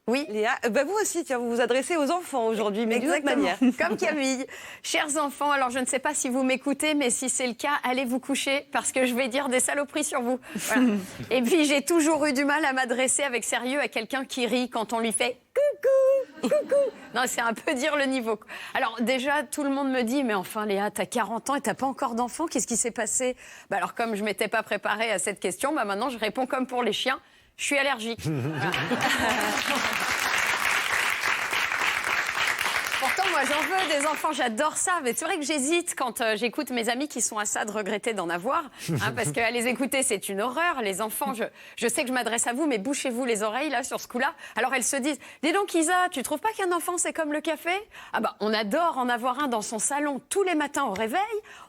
Oui. Léa, vous aussi, tiens, vous vous adressez aux enfants aujourd'hui, mais d'une autre manière. Comme Camille. Chers enfants, alors je ne sais pas si vous m'écoutez, mais si c'est le cas, allez vous coucher parce que je vais dire des saloperies sur vous. Voilà. Et puis j'ai toujours eu du mal à m'adresser avec sérieux à quelqu'un qui rit quand on lui fait coucou, coucou. Non, c'est un peu dire le niveau. Alors déjà, tout le monde me dit, mais enfin Léa, t'as 40 ans et t'as pas encore d'enfant, qu'est-ce qui s'est passé? Alors comme je m'étais pas préparée à cette question, maintenant je réponds comme pour les chiens. Je suis allergique. Pourtant, moi, j'en veux des enfants, j'adore ça. Mais c'est vrai que j'hésite quand j'écoute mes amis qui sont à ça de regretter d'en avoir. Parce qu'à les écouter, c'est une horreur. Les enfants, je sais que je m'adresse à vous, mais bouchez-vous les oreilles, là, sur ce coup-là. Alors, elles se disent, dis donc, Isa, tu trouves pas qu'un enfant, c'est comme le café? Ah bah, on adore en avoir un dans son salon tous les matins au réveil.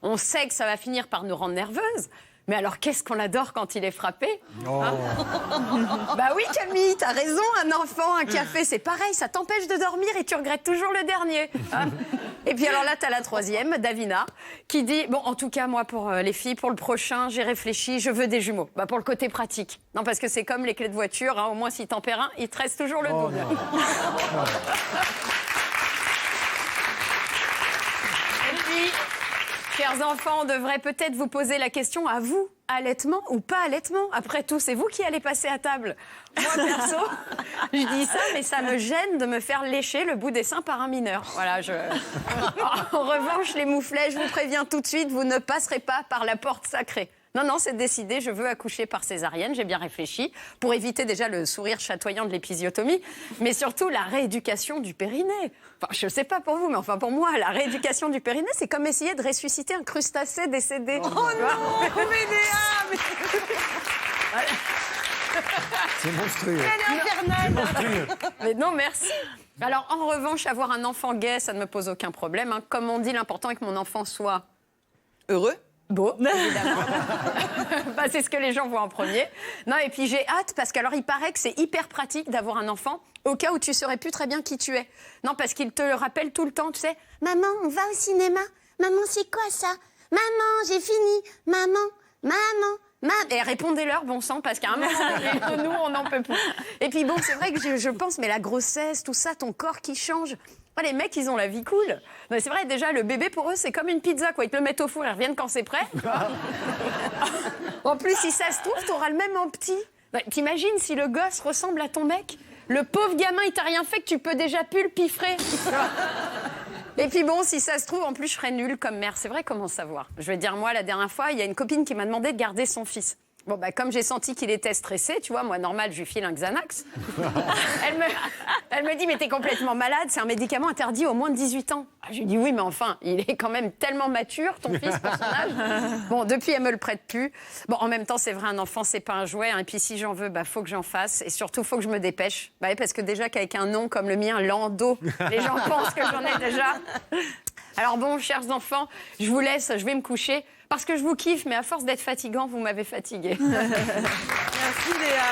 On sait que ça va finir par nous rendre nerveuses. Mais alors, qu'est-ce qu'on adore quand il est frappé? Bah oui, Camille, t'as raison, un enfant, un café, c'est pareil, ça t'empêche de dormir et tu regrettes toujours le dernier. Et puis alors là, t'as la troisième, Davina, qui dit, bon, en tout cas, moi, pour les filles, pour le prochain, j'ai réfléchi, je veux des jumeaux. Bah, pour le côté pratique. Non, parce que c'est comme les clés de voiture, au moins, si t'en perds un, il te reste toujours le double. Et puis... Chers enfants, on devrait peut-être vous poser la question à vous, allaitement ou pas allaitement? Après tout, c'est vous qui allez passer à table. Moi, perso, je dis ça, mais ça me gêne de me faire lécher le bout des seins par un mineur. Voilà, En revanche, les mouflets, je vous préviens tout de suite, vous ne passerez pas par la porte sacrée. Non, c'est décidé, je veux accoucher par césarienne, j'ai bien réfléchi, pour éviter déjà le sourire chatoyant de l'épisiotomie, mais surtout la rééducation du périnée. Enfin, je ne sais pas pour vous, mais enfin pour moi, la rééducation du périnée, c'est comme essayer de ressusciter un crustacé décédé. Oh non, mais Léa, C'est monstrueux. elle est infernale. Mais non, merci. Alors, en revanche, avoir un enfant gay, ça ne me pose aucun problème. Comme on dit, l'important est que mon enfant soit Heureux? beau, évidemment. C'est ce que les gens voient en premier. Non, et puis j'ai hâte, parce qu'alors il paraît que c'est hyper pratique d'avoir un enfant au cas où tu saurais plus très bien qui tu es. Non, parce qu'il te le rappelle tout le temps, tu sais. Maman, on va au cinéma. Maman, c'est quoi ça? Maman, j'ai fini. Maman. Et répondez-leur, bon sang, parce qu'à un moment donné, nous, on n'en peut plus. Et puis bon, c'est vrai que je pense, mais la grossesse, tout ça, ton corps qui change. Les mecs, ils ont la vie cool. Mais c'est vrai, déjà, le bébé, pour eux, c'est comme une pizza, quoi. Ils te le mettent au four, ils reviennent quand c'est prêt. En plus, si ça se trouve, t'auras le même en petit. T'imagines si le gosse ressemble à ton mec? Le pauvre gamin, il t'a rien fait que tu peux déjà pulpifrer. Et puis bon, si ça se trouve, en plus, je serais nulle comme mère. C'est vrai, comment savoir? Je vais te dire, moi, la dernière fois, il y a une copine qui m'a demandé de garder son fils. Bon, comme j'ai senti qu'il était stressé, tu vois, moi, normal, je lui file un Xanax. Elle me dit, mais t'es complètement malade, c'est un médicament interdit aux moins de 18 ans. Je lui dis, oui, mais enfin, il est quand même tellement mature, ton fils, pour son âge. Bon, depuis, elle me le prête plus. Bon, en même temps, c'est vrai, un enfant, c'est pas un jouet. Et puis, si j'en veux, faut que j'en fasse. Et surtout, faut que je me dépêche. Parce que déjà, qu'avec un nom comme le mien, Lando, les gens pensent que j'en ai déjà. Alors bon, chers enfants, je vous laisse, je vais me coucher. Parce que je vous kiffe, mais à force d'être fatigant, vous m'avez fatigué. Merci Léa.